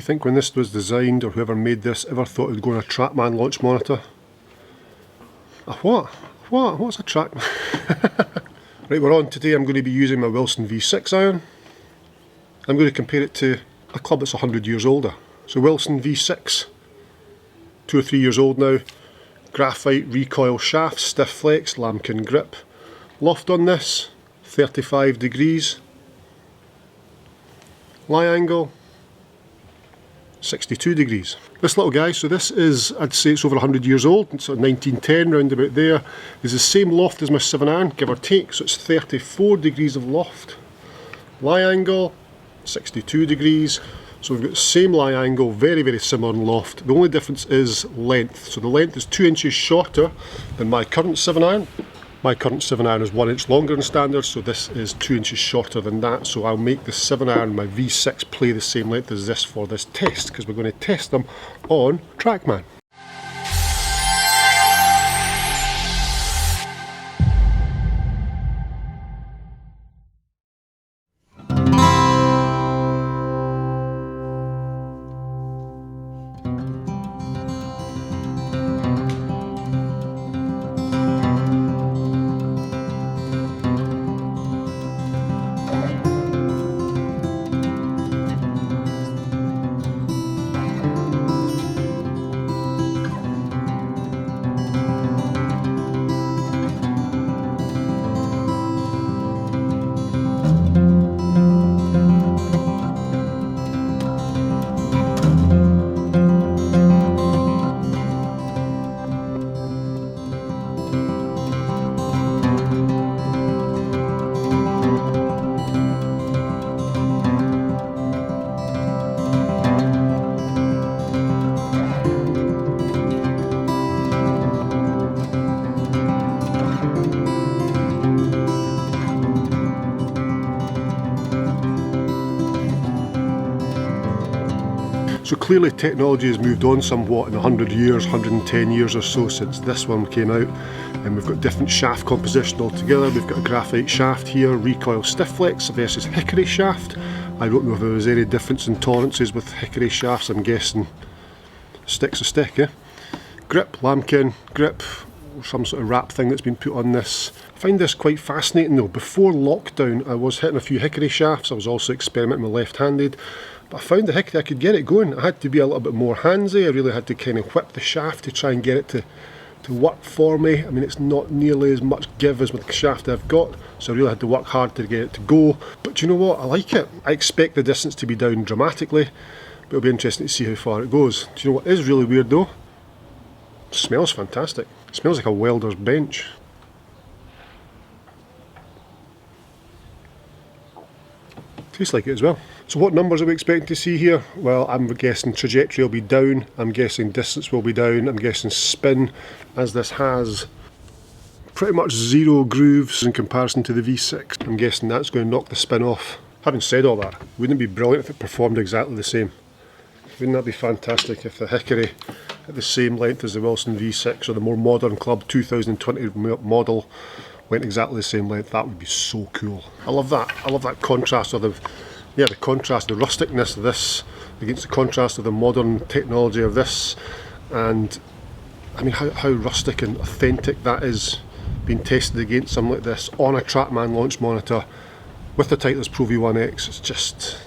you think when this was designed, or whoever made this, ever thought it would go on a Trackman launch monitor? A what? What's a Trackman? Right, we're on. Today I'm going to be using my Wilson V6 iron. I'm going to compare it to a club that's 100 years older. So Wilson V6, 2 or 3 years old now. Graphite recoil shaft, stiff flex, lambkin grip. Loft on this, 35 degrees. Lie angle, 62 degrees. This little guy, so this is, I'd say it's over 100 years old, it's sort of 1910 round about there, is the same loft as my 7 iron, give or take, so it's 34 degrees of loft. Lie angle, 62 degrees, so we've got the same lie angle, very, very similar in loft. The only difference is length, so the length is 2 inches shorter than my current 7 iron. My current 7 iron is 1 inch longer in standard, so this is 2 inches shorter than that. So I'll make the 7 iron, my V6, play the same length as this for this test, because we're going to test them on Trackman. So clearly technology has moved on somewhat in 100 years, 110 years or so since this one came out, and we've got different shaft composition altogether. We've got a graphite shaft here, recoil stiff flex versus Hickory shaft. I don't know if there was any difference in tolerances with Hickory shafts. I'm guessing stick's a stick, eh? Grip, lambkin grip, some sort of wrap thing that's been put on this. I find this quite fascinating though. Before lockdown I was hitting a few Hickory shafts. I was also experimenting with left-handed. But I found the Hickory, I could get it going. I had to be a little bit more handsy. I really had to kind of whip the shaft to try and get it to work for me. I mean, it's not nearly as much give as with the shaft I've got, so I really had to work hard to get it to go. But do you know what? I like it. I expect the distance to be down dramatically, but it'll be interesting to see how far it goes. Do you know what is really weird though? It smells fantastic. It smells like a welder's bench. Tastes like it as well. So what numbers are we expecting to see here? Well, I'm guessing trajectory will be down, I'm guessing distance will be down, I'm guessing spin, as this has pretty much 0 grooves in comparison to the V6. I'm guessing that's going to knock the spin off. Having said all that, wouldn't it be brilliant if it performed exactly the same? Wouldn't that be fantastic if the Hickory at the same length as the Wilson V6 or the more modern club 2020 model went exactly the same length? That would be so cool. I love that. I love that contrast of the contrast, the rusticness of this against the contrast of the modern technology of this. And I mean, how rustic and authentic that is being tested against something like this on a Trackman launch monitor with the Titleist Pro V1X. It's just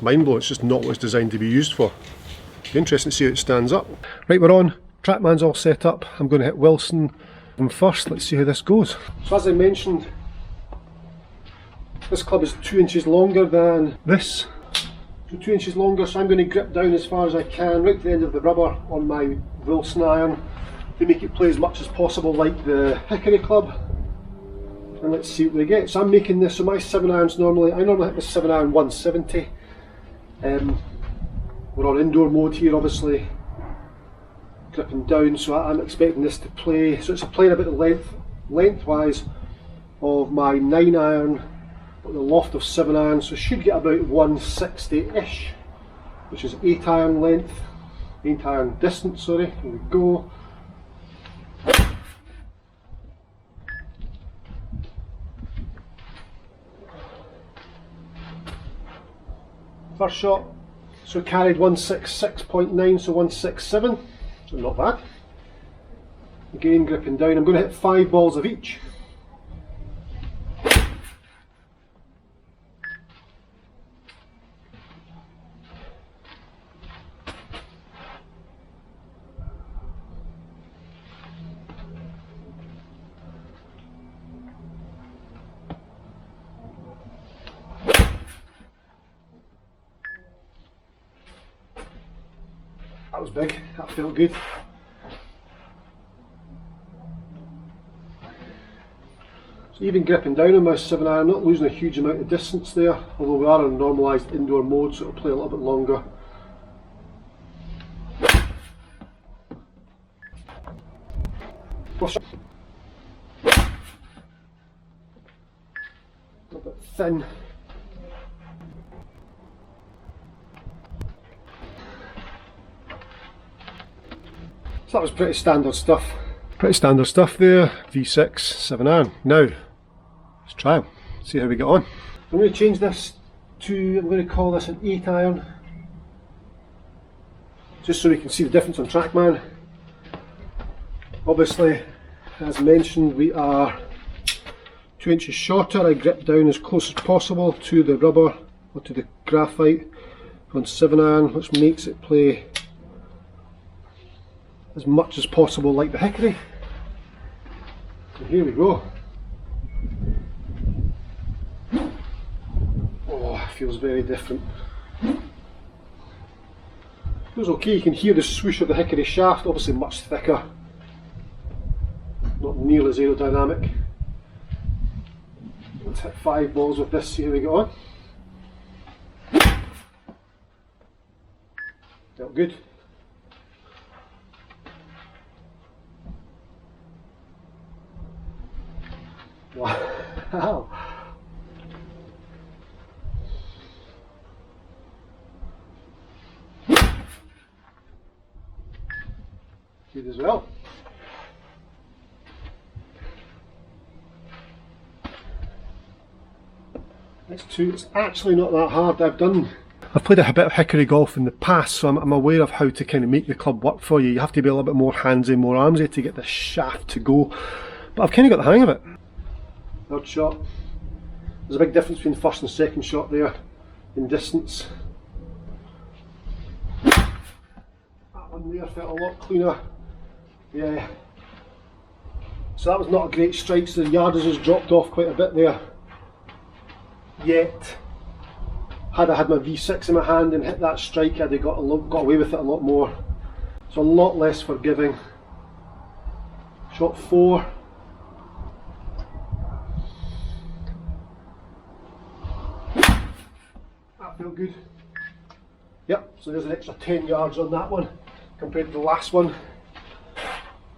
mind-blowing. It's just not what it's designed to be used for. Be interesting to see how it stands up. Right, we're on. Trackman's all set up. I'm going to hit Wilson first. Let's see how this goes. So as I mentioned, this club is 2 inches longer than this. So 2 inches longer, so I'm going to grip down as far as I can, right to the end of the rubber on my Wilson iron, to make it play as much as possible like the Hickory club. And let's see what we get. So I'm making this, so my 7 irons I normally hit the 7 iron 170. We're on indoor mode here, obviously, gripping down, so I'm expecting this to play, so it's playing about the lengthwise of my 9 iron, but the loft of 7 iron, so should get about 160-ish, which is 8 iron length, 8 iron distance, sorry. Here we go. First shot, So carried 166.9, so 167, so not bad. Again, gripping down, I'm going to hit 5 balls of each. That was big, that felt good. So even gripping down on my 7-iron, I'm not losing a huge amount of distance there, although we are in normalised indoor mode, so it'll play a little bit longer. A little bit thin. So that was pretty standard stuff. Pretty standard stuff there, V6, 7-iron. Now, let's try them, see how we get on. I'm going to change this to, I'm going to call this an 8-iron, just so we can see the difference on Trackman. Obviously, as mentioned, we are 2 inches shorter. I grip down as close as possible to the rubber, or to the graphite on 7-iron, which makes it play as much as possible like the Hickory. So here we go. Oh, it feels very different. Feels okay, you can hear the swoosh of the Hickory shaft, obviously much thicker. Not nearly as aerodynamic. Let's hit 5 balls with this, see how we get on. Felt good. Wow. Good as well. Next two, it's actually not that hard. I've played a bit of Hickory golf in the past, so I'm aware of how to kind of make the club work for you. You have to be a little bit more handsy, more armsy to get the shaft to go, but I've kind of got the hang of it. Third shot. There's a big difference between the first and second shot there in distance. That one there felt a lot cleaner. Yeah. So that was not a great strike, so the yardage has dropped off quite a bit there. Yet, had I had my V6 in my hand and hit that strike, I'd have got away with it a lot more. So a lot less forgiving. Shot 4. That felt good. Yep, so there's an extra 10 yards on that one compared to the last one.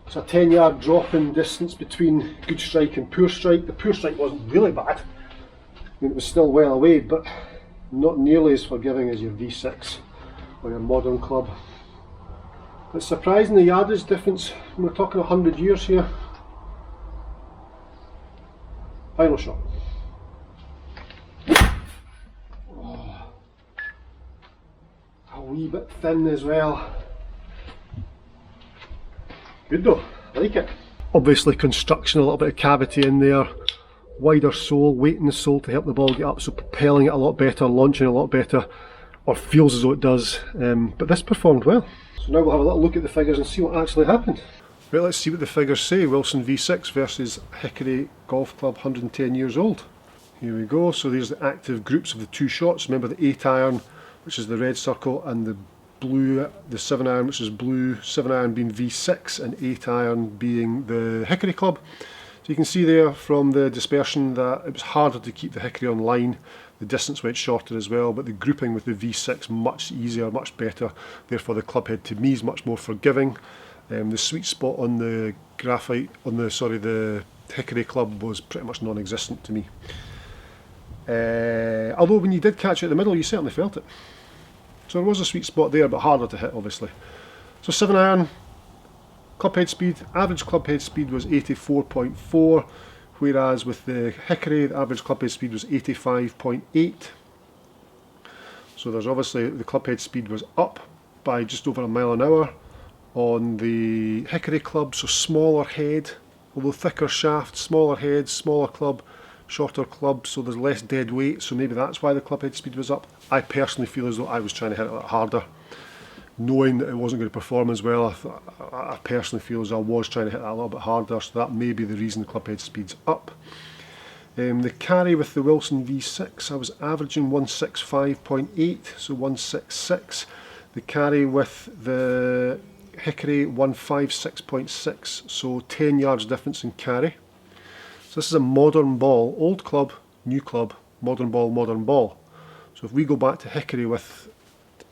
So a 10-yard drop in distance between good strike and poor strike. The poor strike wasn't really bad. I mean, it was still well away, but not nearly as forgiving as your V6 or your modern club. It's surprising the yardage difference. We're talking 100 years here. Final shot. Oh, a wee bit thin as well. Good though, I like it. Obviously construction, a little bit of cavity in there. Wider sole, weight in the sole to help the ball get up, so propelling it a lot better, launching a lot better, or feels as though it does, but this performed well. So now we'll have a little look at the figures and see what actually happened. Right, let's see what the figures say. Wilson V6 versus Hickory Golf Club, 110 years old. Here we go, so there's the active groups of the 2 shots. Remember the 8-iron, which is the red circle, and the blue, the 7-iron, which is blue, 7-iron being V6 and 8-iron being the Hickory Club. So you can see there from the dispersion that it was harder to keep the Hickory on line. The distance went shorter as well, but the grouping with the V6 much easier, much better. Therefore the club head to me is much more forgiving. The sweet spot on the graphite, the Hickory Club was pretty much non-existent to me. Although when you did catch it in the middle, you certainly felt it. So there was a sweet spot there, but harder to hit obviously. So 7-iron, club head speed, average club head speed was 84.4, whereas with the Hickory, the average club head speed was 85.8. So there's obviously the club head speed was up by just over a mile an hour on the Hickory club, so smaller head, although thicker shaft, smaller head, smaller club, shorter club, so there's less dead weight, so maybe that's why the club head speed was up. I personally feel as though I was trying to hit it a lot harder, knowing that it wasn't going to perform as well. I personally feel as though I was trying to hit that a little bit harder, so that may be the reason the club head speed's up. The carry with the Wilson V6, I was averaging 165.8, so 166. The carry with the Hickory 156.6, so 10 yards difference in carry. So this is a modern ball, old club, new club, modern ball, modern ball. So if we go back to Hickory with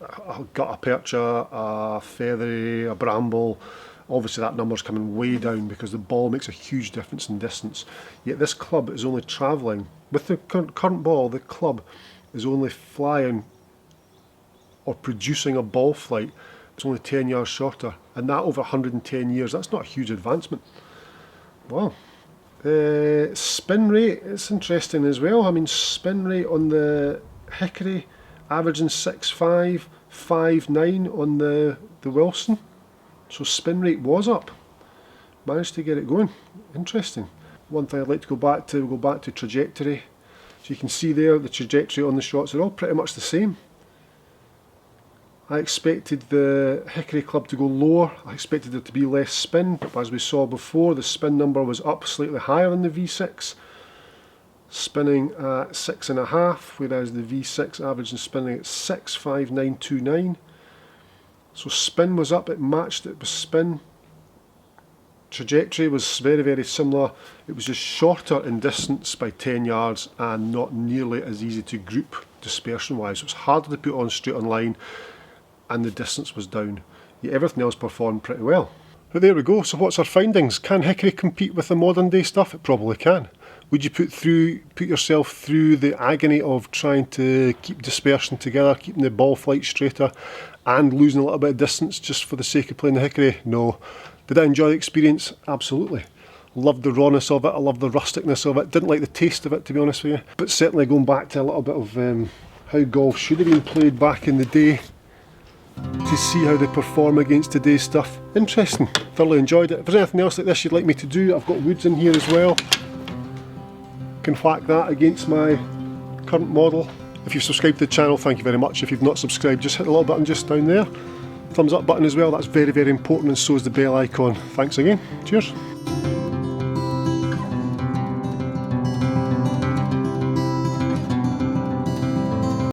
a gutta percha, a feathery, a bramble, obviously that number's coming way down because the ball makes a huge difference in distance. Yet this club is only travelling, with the current ball, the club is only flying or producing a ball flight. It's only 10 yards shorter, and that over 110 years, that's not a huge advancement. Wow. Spin rate, it's interesting as well. I mean, spin rate on the Hickory, averaging 6.5, 5.9 on the Wilson. So spin rate was up. Managed to get it going. Interesting. One thing I'd like to go back to, we'll go back to trajectory. So you can see there the trajectory on the shots are all pretty much the same. I expected the Hickory club to go lower. I expected there to be less spin, but as we saw before, the spin number was up slightly higher than the V6, spinning at 6.5, whereas the V6 averaging spinning at 6.5929. So spin was up, it matched it with spin. Trajectory was very, very similar. It was just shorter in distance by 10 yards and not nearly as easy to group dispersion wise. It was harder to put on straight on line and the distance was down. Yet everything else performed pretty well. But there we go, so what's our findings? Can Hickory compete with the modern day stuff? It probably can. Would you put yourself through the agony of trying to keep dispersion together, keeping the ball flight straighter and losing a little bit of distance just for the sake of playing the Hickory? No. Did I enjoy the experience? Absolutely. Loved the rawness of it, I loved the rusticness of it, didn't like the taste of it to be honest with you, but certainly going back to a little bit of how golf should have been played back in the day to see how they perform against today's stuff. Interesting, thoroughly enjoyed it. If there's anything else like this you'd like me to do, I've got woods in here as well. Can whack that against my current model. If you've subscribed to the channel, thank you very much. If you've not subscribed, just hit the little button just down there. Thumbs up button as well, that's very, very important, and so is the bell icon. Thanks again, cheers.